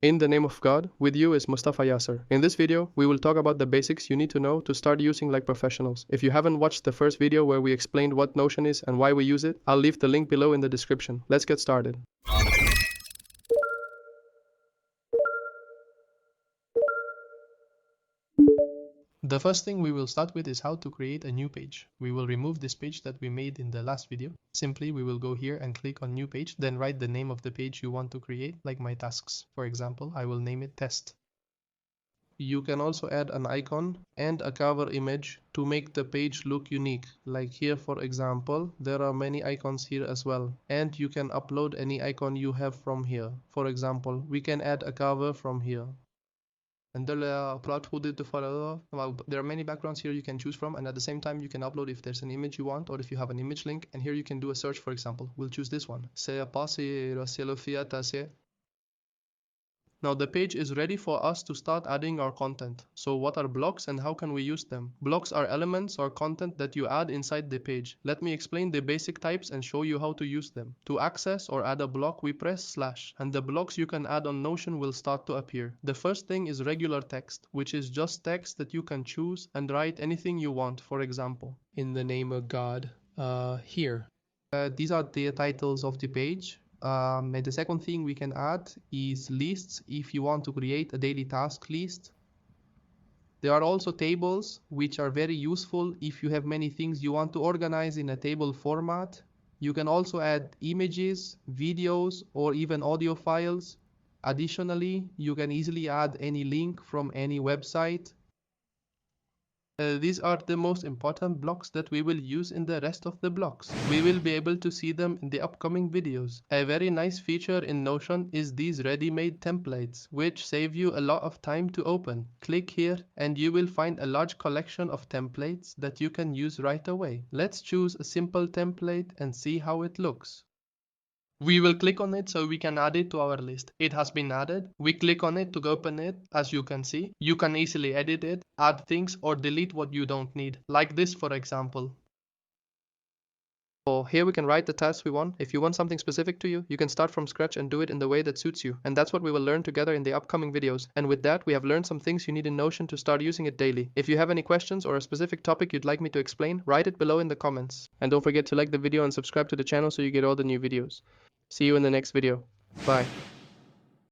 In the name of God, with you is Mustafa Yasser. In this video, we will talk about the basics you need to know to start using like professionals. If you haven't watched the first video where we explained what Notion is and why we use it, I'll leave the link below in the description. Let's get started. The first thing we will start with is how to create a new page. We will remove this page that we made in the last video. Simply, we will go here and click on new page, then write the name of the page you want to create, like my tasks. For example, I will name it test. You can also add an icon and a cover image to make the page look unique. Like here, for example, there are many icons here as well. And you can upload any icon you have from here. For example, we can add a cover from here. And there are many backgrounds here you can choose from, and at the same time you can upload if there's an image you want or if you have an image link, and here you can do a search. For example, we'll choose this one. Now the page is ready for us to start adding our content. So what are blocks and how can we use them? Blocks are elements or content that you add inside the page. Let me explain the basic types and show you how to use them. To access or add a block, we press slash, and the blocks you can add on Notion will start to appear. The first thing is regular text, which is just text that you can choose and write anything you want. For example, in the name of God, here. These are the titles of the page. And the second thing we can add is lists if you want to create a daily task list. There are also tables, which are very useful if you have many things you want to organize in a table format. You can also add images, videos, or even audio files. Additionally, you can easily add any link from any website. These are the most important blocks that we will use in the rest of the blocks. We will be able to see them in the upcoming videos. A very nice feature in Notion is these ready-made templates, which save you a lot of time to open. Click here and you will find a large collection of templates that you can use right away. Let's choose a simple template and see how it looks. We will click on it so we can add it to our list. It has been added. We click on it to open it. As you can see, you can easily edit it, add things, or delete what you don't need. Like this, for example. So here we can write the tasks we want. If you want something specific to you, you can start from scratch and do it in the way that suits you. And that's what we will learn together in the upcoming videos. And with that, we have learned some things you need in Notion to start using it daily. If you have any questions or a specific topic you'd like me to explain, write it below in the comments. And don't forget to like the video and subscribe to the channel so you get all the new videos. See you in the next video. Bye.